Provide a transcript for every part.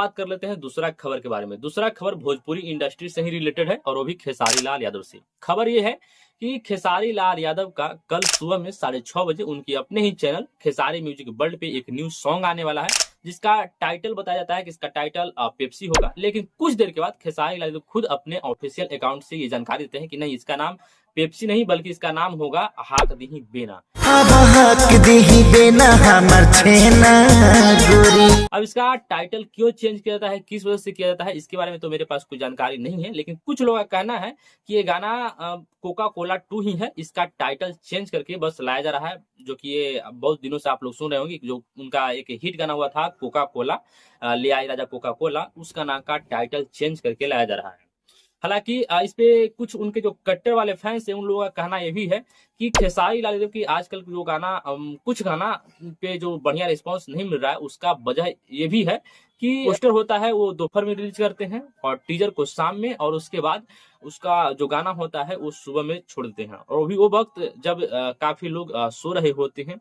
बात कर लेते हैं दूसरा खबर के बारे में। दूसरा खबर भोजपुरी इंडस्ट्री से ही रिलेटेड है और वो भी खेसारी लाल यादव से। खबर ये है कि खेसारी लाल यादव का कल सुबह में 6:30 बजे उनके अपने ही चैनल खेसारी म्यूजिक वर्ल्ड पे एक न्यू सॉन्ग आने वाला है, जिसका टाइटल बताया जाता है कि इसका टाइटल पेप्सी होगा। लेकिन कुछ देर के बाद खेसारी लाल यादव खुद अपने ऑफिशियल अकाउंट से ये जानकारी देते हैं कि नहीं, इसका नाम पेप्सी नहीं बल्कि इसका नाम होगा हाक दीही बेना। अब इसका टाइटल क्यों चेंज किया जाता है, किस वजह से किया जाता है, इसके बारे में तो मेरे पास कोई जानकारी नहीं है। लेकिन कुछ लोगों का कहना है कि ये गाना कोका कोला 2 ही है, इसका टाइटल चेंज करके बस लाया जा रहा है। जो कि ये बहुत दिनों से आप लोग सुन रहे होंगे, जो उनका एक हिट गाना हुआ था कोका कोला, ले आई राजा कोका कोला, उस गाना का टाइटल चेंज करके लाया जा रहा है। हालांकि इस पे कुछ उनके जो कट्टर वाले फैंस हैं उन लोगों का कहना ये भी है कि खेसारी लाल यादव की आजकल जो गाना कुछ गाना पे जो बढ़िया रिस्पांस नहीं मिल रहा है, उसका वजह ये भी है कि पोस्टर होता है वो दोपहर में रिलीज करते हैं और टीजर को शाम में, और उसके बाद उसका जो गाना होता है वो सुबह में छोड़ देते हैं। और भी वो वक्त जब काफी लोग सो रहे होते हैं।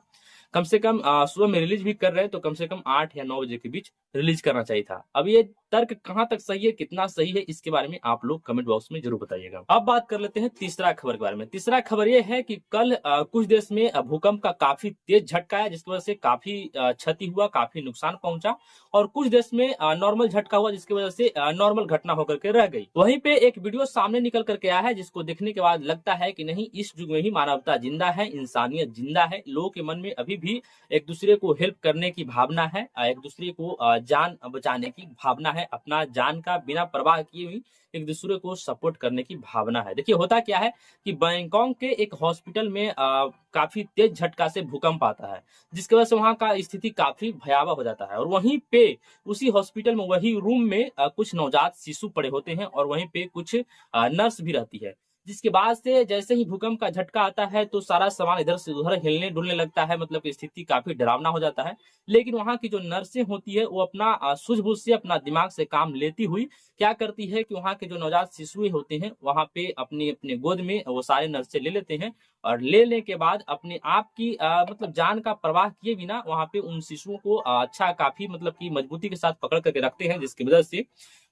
कम से कम सुबह में रिलीज भी कर रहे हैं तो कम से कम 8 या 9 बजे के बीच रिलीज करना चाहिए था। अब ये तर्क कहां तक सही है, कितना सही है, इसके बारे में आप लोग कमेंट बॉक्स में जरूर बताइएगा। अब बात कर लेते हैं तीसरा खबर के बारे में। तीसरा खबर ये है कि कल कुछ देश में भूकंप का काफी तेज झटका है, जिसकी वजह से काफी क्षति हुआ, काफी नुकसान पहुंचा। और कुछ देश में नॉर्मल झटका हुआ, जिसकी वजह से नॉर्मल घटना होकर के रह गई। वहीं पे एक वीडियो सामने निकल करके आया है, जिसको देखने के बाद लगता है कि नहीं, इस युग में ही मानवता जिंदा है, इंसानियत जिंदा है। लोगों के मन में अभी भी एक दूसरे को हेल्प करने की भावना है, एक दूसरे को जान बचाने की भावना है, अपना जान का बिना परवाह किए हुई एक दूसरे को सपोर्ट करने की भावना है। देखिए होता क्या है कि बैंकॉक के एक हॉस्पिटल में काफी तेज झटका से भूकंप आता है, जिसकी वजह से वहां का स्थिति काफी भयावह हो जाता है। और वहीं पे उसी हॉस्पिटल में, वही रूम में कुछ नवजात शिशु पड़े होते हैं और वहीं पे कुछ नर्स भी रहती है। जिसके बाद से जैसे ही भूकंप का झटका आता है तो सारा सामान इधर से उधर हिलने डुलने लगता है, मतलब स्थिति काफी डरावना हो जाता है। लेकिन वहां की जो नर्सें होती है वो अपना सूझबूझ से, अपना दिमाग से काम लेती हुई क्या करती है कि वहां के जो नवजात शिशु होते हैं वहां पे अपने अपने गोद में वो सारे नर्सें ले लेते हैं, और लेने के बाद अपने आप की मतलब जान का परवाह किए बिना वहां पे उन शिशुओं को अच्छा काफी मतलब की मजबूती के साथ पकड़ करके रखते हैं, जिसकी वजह से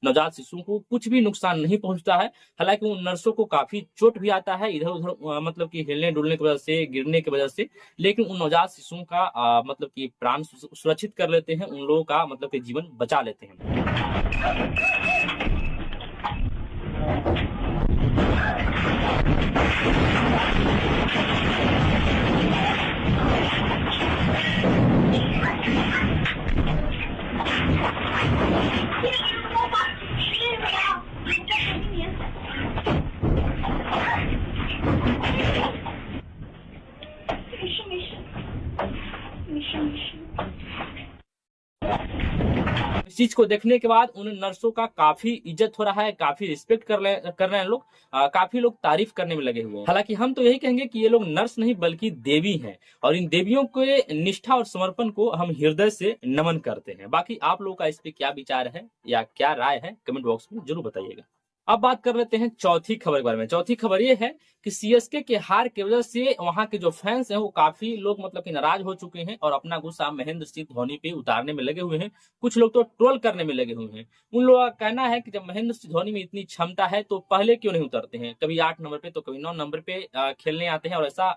नवजात शिशुओं को कुछ भी नुकसान नहीं पहुंचता है। हालांकि उन नर्सों को काफी चोट भी आता है इधर उधर मतलब कि हिलने डुलने की वजह से, गिरने की वजह से। लेकिन उन नवजात शिशुओं का मतलब कि प्राण सुरक्षित कर लेते हैं, उन लोगों का मतलब कि जीवन बचा लेते हैं। इस चीज को देखने के बाद उन नर्सों का काफी इज्जत हो रहा है, काफी रिस्पेक्ट कर रहे हैं लोग, काफी लोग तारीफ करने में लगे हुए हैं। हालांकि हम तो यही कहेंगे कि ये लोग नर्स नहीं बल्कि देवी हैं, और इन देवियों के निष्ठा और समर्पण को हम हृदय से नमन करते हैं। बाकी आप लोगों का इस पे क्या विचार है या क्या राय है, कमेंट बॉक्स में जरूर बताइएगा। अब बात कर लेते हैं चौथी खबर के बारे में। चौथी खबर ये है कि सीएसके के हार की वजह से वहां के जो फैंस हैं वो काफी लोग मतलब कि नाराज हो चुके हैं और अपना गुस्सा महेंद्र सिंह धोनी पे उतारने में लगे हुए हैं। कुछ लोग तो ट्रोल करने में लगे हुए हैं। उन लोगों का कहना है कि जब महेंद्र सिंह धोनी में इतनी क्षमता है तो पहले क्यों नहीं उतरते हैं, कभी 8 नंबर पे तो कभी 9 नंबर पे खेलने आते हैं, और ऐसा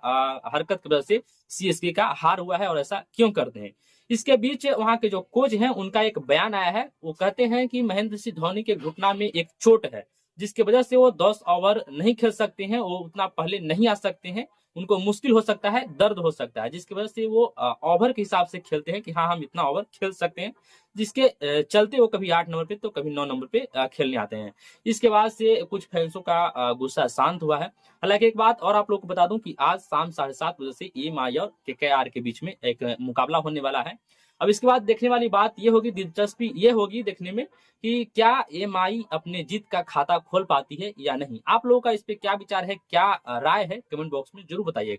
हरकत की वजह से सीएसके का हार हुआ है, और ऐसा क्यों करते हैं। इसके बीच वहां के जो कोच हैं उनका एक बयान आया है। वो कहते हैं कि महेंद्र सिंह धोनी के घुटना में एक चोट है, जिसकी वजह से वो 10 ओवर नहीं खेल सकते हैं, वो उतना पहले नहीं आ सकते हैं, उनको मुश्किल हो सकता है, दर्द हो सकता है, जिसकी वजह से वो ओवर के हिसाब से खेलते हैं कि हाँ हम इतना ओवर खेल सकते हैं, जिसके चलते वो कभी 8 नंबर पे तो कभी 9 नंबर पे खेलने आते हैं। इसके बाद से कुछ फैंसों का गुस्सा शांत हुआ है। हालांकि एक बात और आप लोग को बता दूं कि आज शाम 7:30 बजे से EMI और KKR के बीच में एक मुकाबला होने वाला है। अब इसके बाद देखने वाली बात ये होगी, दिलचस्पी ये होगी देखने में कि क्या EMI अपने जीत का खाता खोल पाती है या नहीं। आप लोगों का इस पे क्या विचार है, क्या राय है, कमेंट बॉक्स में जरूर बताइएगा।